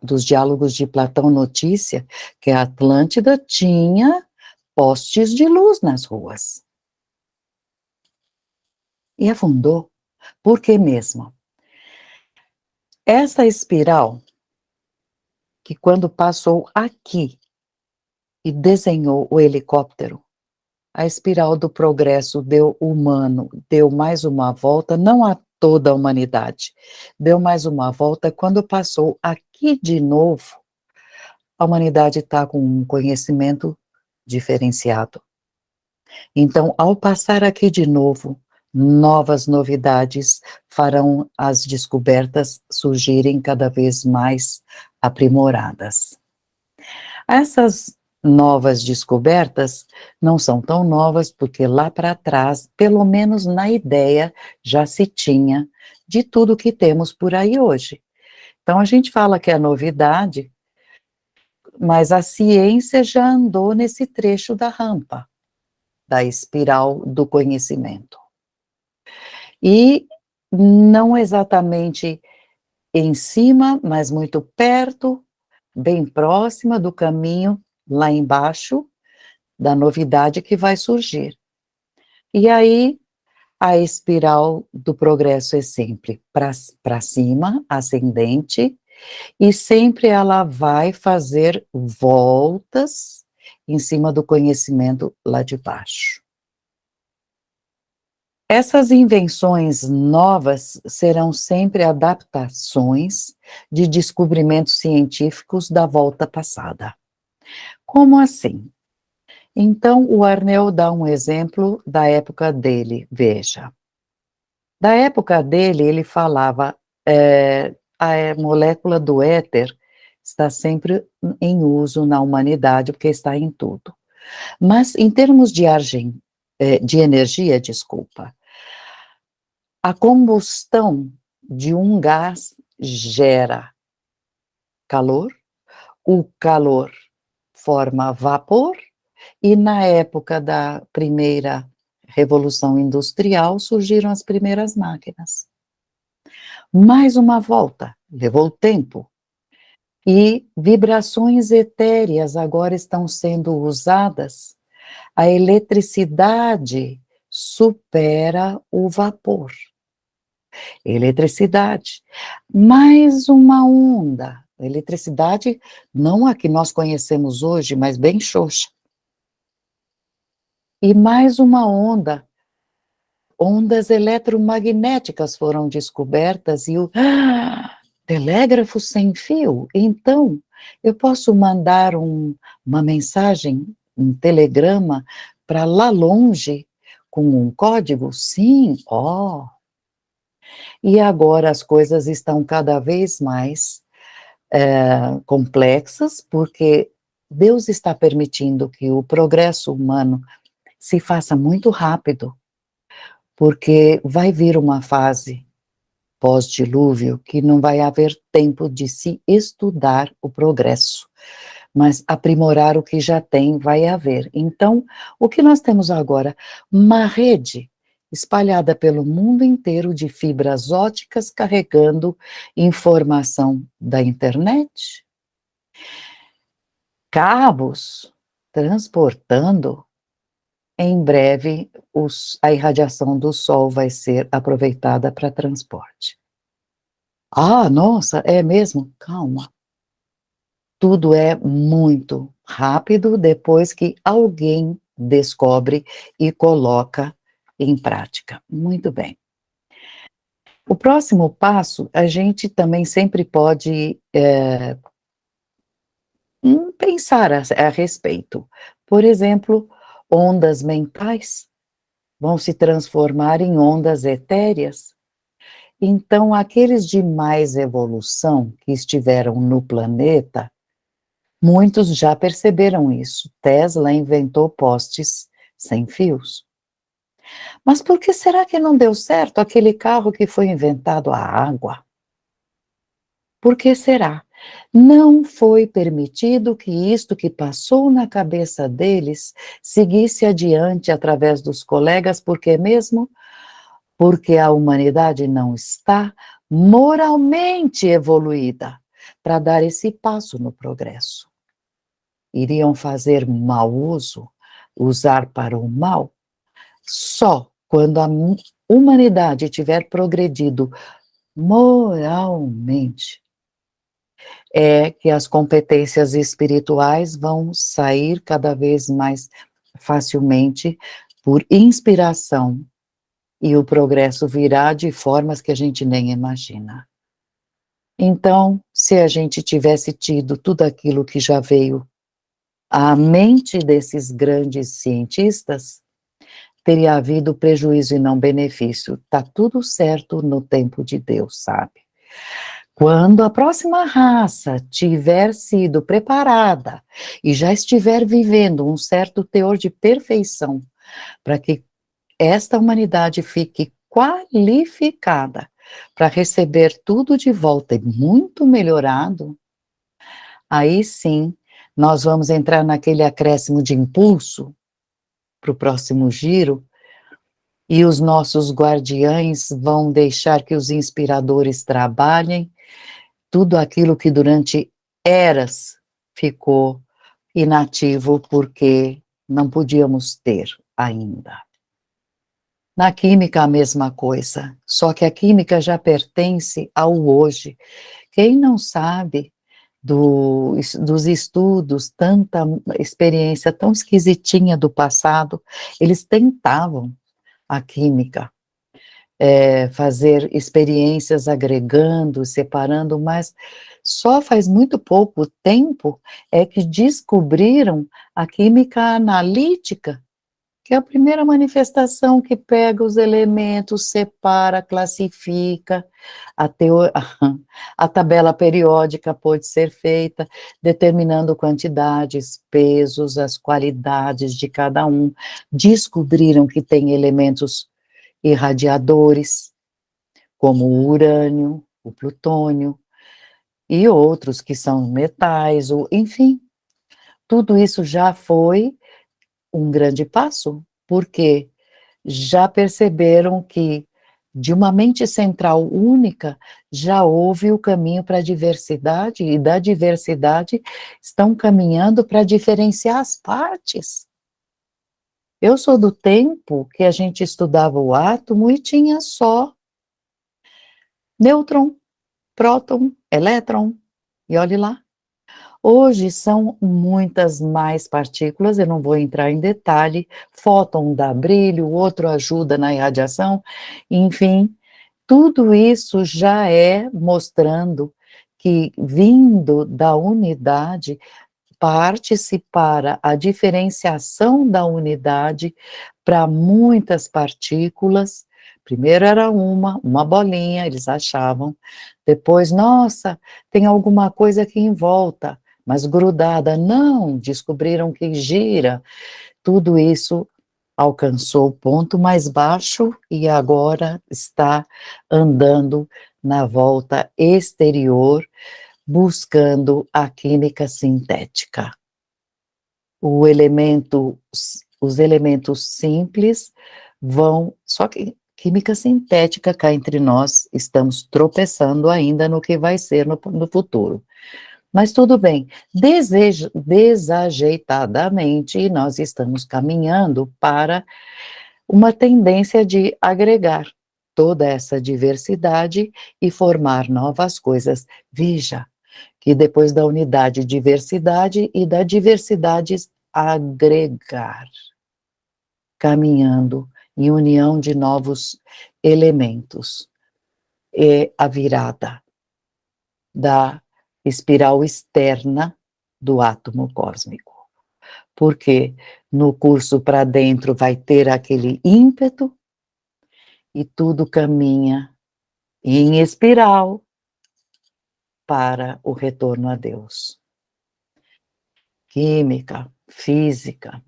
dos diálogos de Platão Notícia, que a Atlântida tinha postes de luz nas ruas. E afundou. Por que mesmo? Essa espiral, que quando passou aqui e desenhou o helicóptero, a espiral do progresso deu mais uma volta, não a toda a humanidade, deu mais uma volta, quando passou aqui de novo, a humanidade está com um conhecimento diferenciado. Então, ao passar aqui de novo, novas novidades farão as descobertas surgirem cada vez mais aprimoradas. Essas novas descobertas não são tão novas, porque lá para trás, pelo menos na ideia, já se tinha de tudo que temos por aí hoje. Então, a gente fala que é novidade, mas a ciência já andou nesse trecho da rampa, da espiral do conhecimento. E não exatamente em cima, mas muito perto, bem próxima do caminho, lá embaixo, da novidade que vai surgir. E aí, a espiral do progresso é sempre para cima, ascendente, e sempre ela vai fazer voltas em cima do conhecimento lá de baixo. Essas invenções novas serão sempre adaptações de descobrimentos científicos da volta passada. Como assim? Então, o Arnel dá um exemplo da época dele, veja. Da época dele, ele falava, a molécula do éter está sempre em uso na humanidade, porque está em tudo. Mas, em termos de energia, desculpa, a combustão de um gás gera calor, o calor forma vapor, e na época da primeira Revolução Industrial surgiram as primeiras máquinas. Mais uma volta, levou tempo, e vibrações etéreas agora estão sendo usadas. A eletricidade supera o vapor. Eletricidade. Mais uma onda. Eletricidade, não a que nós conhecemos hoje, mas bem xoxa. E mais uma onda. Ondas eletromagnéticas foram descobertas e o telégrafo sem fio. Então, eu posso mandar uma mensagem, um telegrama para lá longe com um código? Sim, ó. E agora as coisas estão cada vez mais complexas, porque Deus está permitindo que o progresso humano se faça muito rápido, porque vai vir uma fase pós-dilúvio que não vai haver tempo de se estudar o progresso, mas aprimorar o que já tem vai haver. Então, o que nós temos agora? Uma rede espalhada pelo mundo inteiro de fibras óticas carregando informação da internet, cabos transportando. Em breve, a irradiação do Sol vai ser aproveitada para transporte. Ah, nossa, é mesmo? Calma. Tudo é muito rápido depois que alguém descobre e coloca em prática. Muito bem. O próximo passo, a gente também sempre pode pensar a respeito. Por exemplo, ondas mentais vão se transformar em ondas etéreas. Então, aqueles de mais evolução que estiveram no planeta, muitos já perceberam isso. Tesla inventou postes sem fios. Mas por que será que não deu certo aquele carro que foi inventado à água? Por que será? Não foi permitido que isto que passou na cabeça deles seguisse adiante através dos colegas, porque mesmo porque a humanidade não está moralmente evoluída para dar esse passo no progresso. Iriam fazer mau uso, usar para o mal, só quando a humanidade tiver progredido moralmente, é que as competências espirituais vão sair cada vez mais facilmente por inspiração, e o progresso virá de formas que a gente nem imagina. Então, se a gente tivesse tido tudo aquilo que já veio à mente desses grandes cientistas, teria havido prejuízo e não benefício. Tá tudo certo no tempo de Deus, sabe? Quando a próxima raça tiver sido preparada e já estiver vivendo um certo teor de perfeição, para que esta humanidade fique qualificada para receber tudo de volta e muito melhorado, aí sim nós vamos entrar naquele acréscimo de impulso para o próximo giro, e os nossos guardiães vão deixar que os inspiradores trabalhem tudo aquilo que durante eras ficou inativo porque não podíamos ter ainda. Na química a mesma coisa, só que a química já pertence ao hoje. Quem não sabe dos estudos, tanta experiência tão esquisitinha do passado, eles tentavam a química, fazer experiências agregando, separando, mas só faz muito pouco tempo é que descobriram a química analítica, que é a primeira manifestação que pega os elementos, separa, classifica, a, a tabela periódica pode ser feita, determinando quantidades, pesos, as qualidades de cada um. Descobriram que tem elementos irradiadores, como o urânio, o plutônio, e outros que são metais, ou, enfim, tudo isso já foi um grande passo, porque já perceberam que de uma mente central única já houve o caminho para a diversidade, e da diversidade estão caminhando para diferenciar as partes. Eu sou do tempo que a gente estudava o átomo e tinha só nêutron, próton, elétron, e olhe lá. Hoje são muitas mais partículas, eu não vou entrar em detalhe, fóton dá brilho, o outro ajuda na irradiação, enfim, tudo isso já é mostrando que, vindo da unidade, parte-se para a diferenciação da unidade para muitas partículas. Primeiro era uma bolinha, eles achavam. Depois, nossa, tem alguma coisa aqui em volta, mas grudada. Não, descobriram que gira. Tudo isso alcançou o ponto mais baixo e agora está andando na volta exterior, buscando a química sintética. Os elementos simples vão, só que química sintética, cá entre nós, estamos tropeçando ainda no que vai ser no futuro. Mas tudo bem, desajeitadamente, nós estamos caminhando para uma tendência de agregar toda essa diversidade e formar novas coisas. Veja que depois da unidade, diversidade, e da diversidade, agregar, caminhando em união de novos elementos. É a virada da espiral externa do átomo cósmico. Porque no curso para dentro vai ter aquele ímpeto e tudo caminha em espiral para o retorno a Deus. Química, física,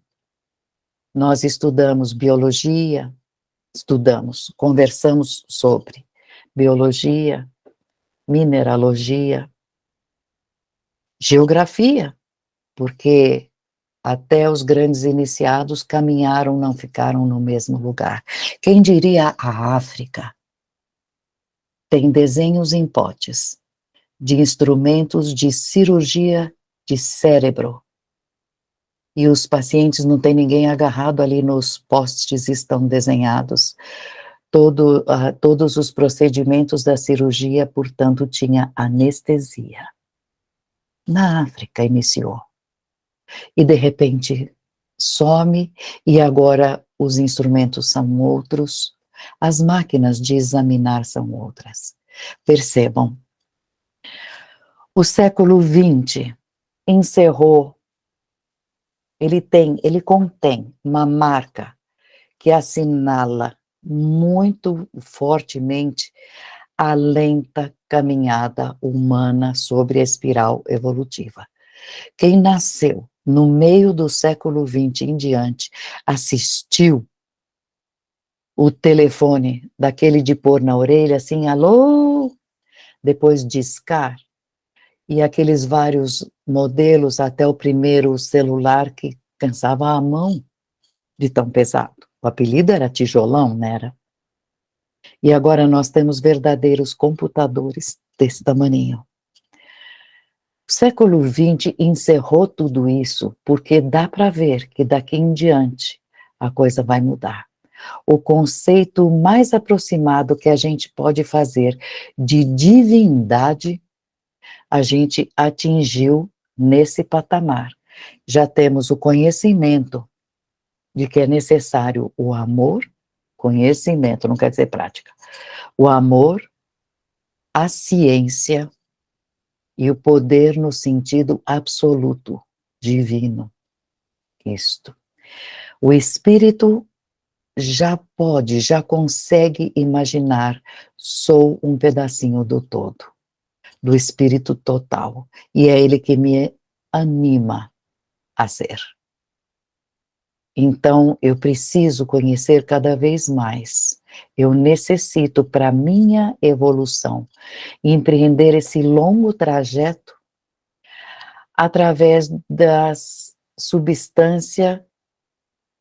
nós estudamos biologia, conversamos sobre biologia, mineralogia, geografia, porque até os grandes iniciados caminharam, não ficaram no mesmo lugar. Quem diria a África tem desenhos em potes de instrumentos de cirurgia de cérebro. E os pacientes não tem ninguém agarrado ali nos postes, estão desenhados. Todos os procedimentos da cirurgia, portanto, tinha anestesia. Na África iniciou. E de repente some, e agora os instrumentos são outros, as máquinas de examinar são outras. Percebam, o século XX encerrou, ele contém uma marca que assinala muito fortemente a lenta caminhada humana sobre a espiral evolutiva. Quem nasceu no meio do século XX em diante, assistiu o telefone daquele de pôr na orelha, assim, alô, depois discar, e aqueles vários modelos, até o primeiro celular que cansava a mão de tão pesado. O apelido era tijolão, não era? E agora nós temos verdadeiros computadores desse tamaninho. O século XX encerrou tudo isso, porque dá para ver que daqui em diante a coisa vai mudar. O conceito mais aproximado que a gente pode fazer de divindade, a gente atingiu nesse patamar. Já temos o conhecimento de que é necessário o amor, conhecimento, não quer dizer prática, o amor, a ciência e o poder no sentido absoluto, divino. Isto. O espírito já consegue imaginar, sou um pedacinho do todo, do espírito total, e é ele que me anima a ser. Então, eu preciso conhecer cada vez mais. Eu necessito, para minha evolução, empreender esse longo trajeto através das substâncias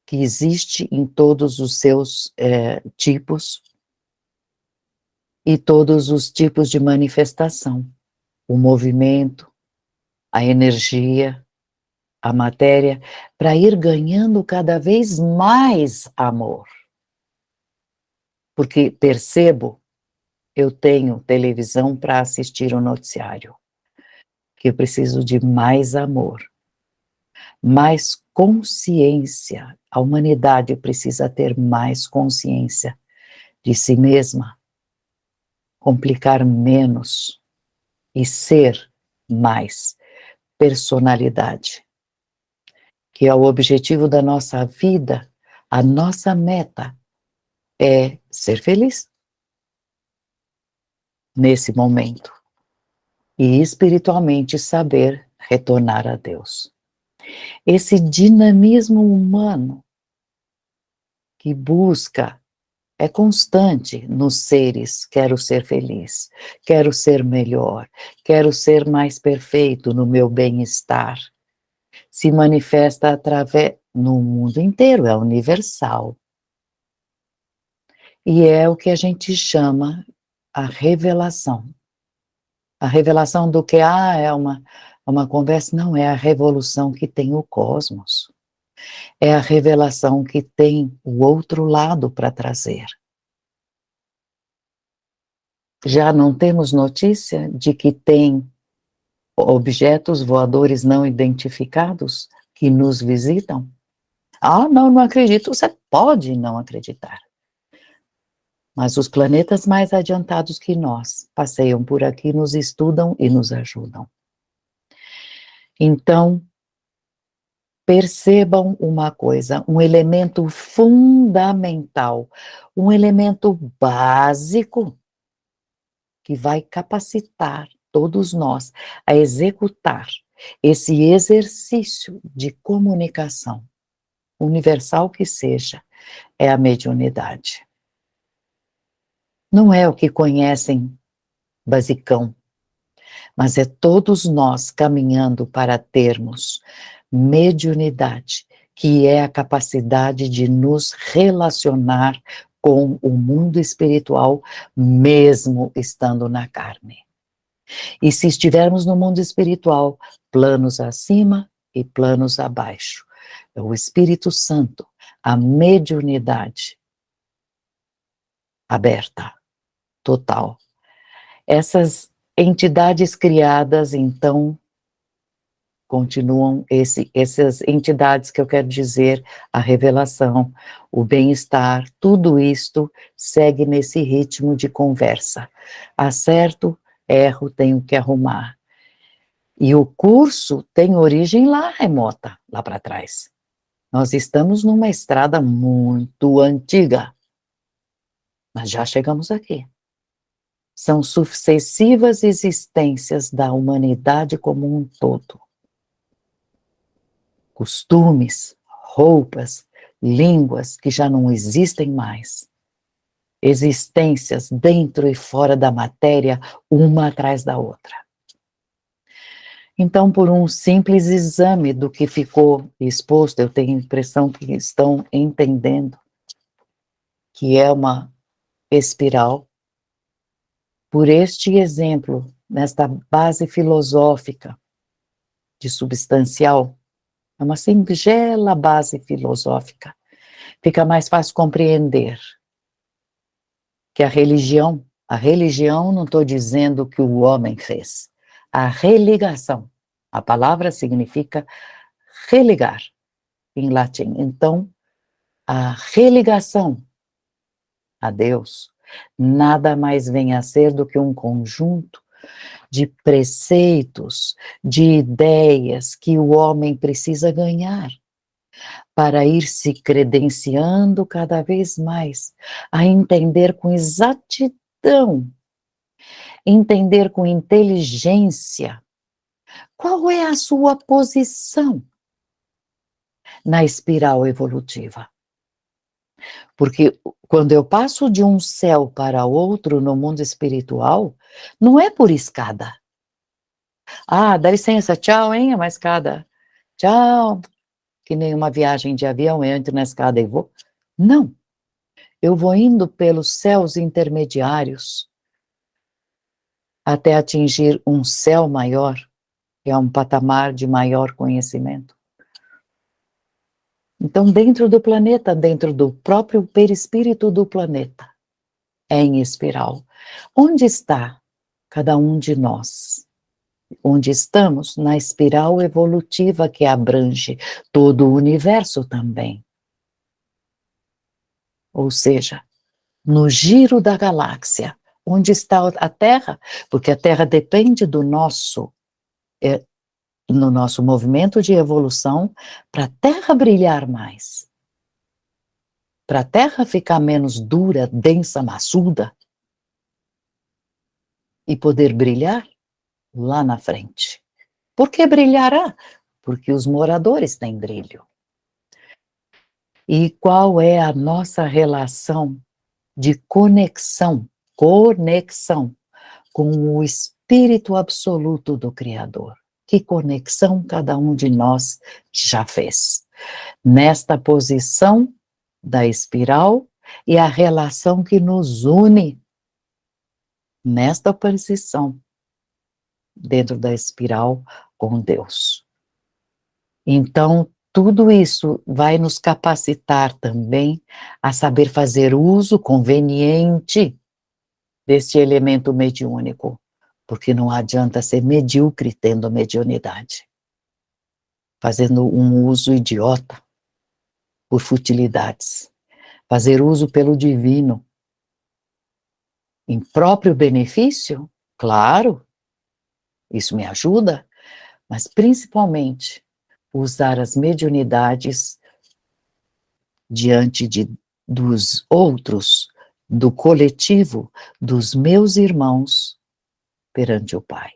que existe em todos os seus tipos e todos os tipos de manifestação. O movimento, a energia, a matéria, para ir ganhando cada vez mais amor. Porque percebo, eu tenho televisão para assistir o noticiário, que eu preciso de mais amor, mais consciência. A humanidade precisa ter mais consciência de si mesma, complicar menos e ser mais personalidade, que é o objetivo da nossa vida. A nossa meta é ser feliz nesse momento e espiritualmente saber retornar a Deus. Esse dinamismo humano que busca, é constante nos seres, quero ser feliz, quero ser melhor, quero ser mais perfeito no meu bem-estar, se manifesta através, no mundo inteiro, é universal. E é o que a gente chama a revelação. A revelação do que é uma conversa, não, é a revolução que tem o cosmos. É a revelação que tem o outro lado para trazer. Já não temos notícia de que tem objetos voadores não identificados que nos visitam? Ah, não, não acredito. Você pode não acreditar. Mas os planetas mais adiantados que nós passeiam por aqui, nos estudam e nos ajudam. Então, percebam uma coisa, um elemento fundamental, um elemento básico que vai capacitar todos nós a executar esse exercício de comunicação, universal que seja, é a mediunidade. Não é o que conhecem basicão, mas é todos nós caminhando para termos mediunidade, que é a capacidade de nos relacionar com o mundo espiritual, mesmo estando na carne. E se estivermos no mundo espiritual, planos acima e planos abaixo. É o Espírito Santo, a mediunidade aberta, total. Essas entidades criadas, então, continuam, essas entidades que eu quero dizer, a revelação, o bem-estar, tudo isto segue nesse ritmo de conversa. Acerto, erro, tenho que arrumar. E o curso tem origem lá remota, lá para trás. Nós estamos numa estrada muito antiga, mas já chegamos aqui. São sucessivas existências da humanidade como um todo. Costumes, roupas, línguas que já não existem mais. Existências dentro e fora da matéria, uma atrás da outra. Então, por um simples exame do que ficou exposto, eu tenho a impressão que estão entendendo que é uma espiral. Por este exemplo, nesta base filosófica de substancial, é uma singela base filosófica, fica mais fácil compreender que a religião não estou dizendo que o homem fez, a religação, a palavra significa religar, em latim. Então, a religação a Deus nada mais vem a ser do que um conjunto de preceitos, de ideias que o homem precisa ganhar para ir se credenciando cada vez mais, a entender com exatidão, entender com inteligência qual é a sua posição na espiral evolutiva. Porque quando eu passo de um céu para outro no mundo espiritual, não é por escada. Ah, dá licença, tchau, hein, é uma escada. Tchau, que nem uma viagem de avião, eu entro na escada e vou. Não, eu vou indo pelos céus intermediários até atingir um céu maior, que é um patamar de maior conhecimento. Então, dentro do planeta, dentro do próprio perispírito do planeta, é em espiral. Onde está cada um de nós? Onde estamos? Na espiral evolutiva que abrange todo o universo também. Ou seja, no giro da galáxia, onde está a Terra? Porque a Terra depende do no nosso movimento de evolução, para a Terra brilhar mais. Para a Terra ficar menos dura, densa, maçuda, e poder brilhar lá na frente. Por que brilhará? Porque os moradores têm brilho. E qual é a nossa relação de conexão com o Espírito Absoluto do Criador? Que conexão cada um de nós já fez? Nesta posição da espiral e a relação que nos une nesta posição dentro da espiral com Deus. Então, tudo isso vai nos capacitar também a saber fazer uso conveniente desse elemento mediúnico, porque não adianta ser medíocre tendo mediunidade, fazendo um uso idiota por futilidades, fazer uso pelo divino, em próprio benefício, claro, isso me ajuda, mas principalmente usar as mediunidades diante dos outros, do coletivo, dos meus irmãos, perante o Pai.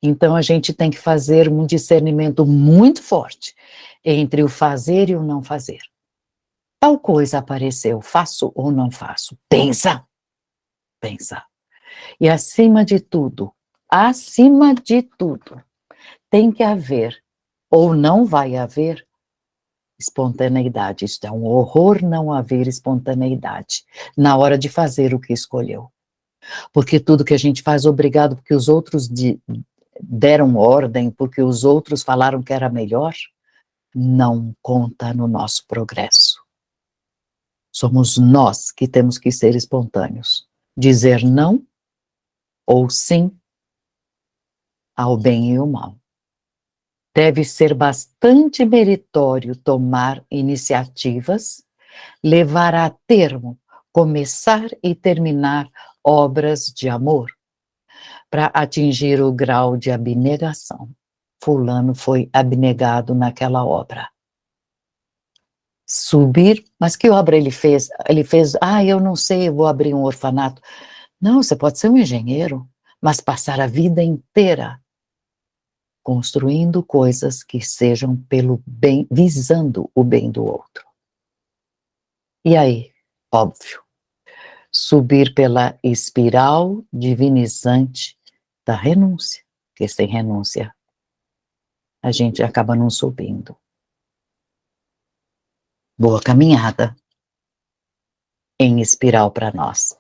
Então a gente tem que fazer um discernimento muito forte entre o fazer e o não fazer. Tal coisa apareceu, faço ou não faço? Pensa, pensa. E acima de tudo, tem que haver, ou não vai haver, espontaneidade. Isto é um horror não haver espontaneidade na hora de fazer o que escolheu. Porque tudo que a gente faz obrigado porque os outros deram ordem, porque os outros falaram que era melhor, não conta no nosso progresso. Somos nós que temos que ser espontâneos. Dizer não ou sim ao bem e ao mal. Deve ser bastante meritório tomar iniciativas, levar a termo, começar e terminar obras de amor, para atingir o grau de abnegação. Fulano foi abnegado naquela obra. Subir, mas que obra ele fez? Ele fez, eu não sei, eu vou abrir um orfanato. Não, você pode ser um engenheiro, mas passar a vida inteira construindo coisas que sejam pelo bem, visando o bem do outro. E aí, óbvio, subir pela espiral divinizante da renúncia, porque sem renúncia a gente acaba não subindo. Boa caminhada em espiral para nós.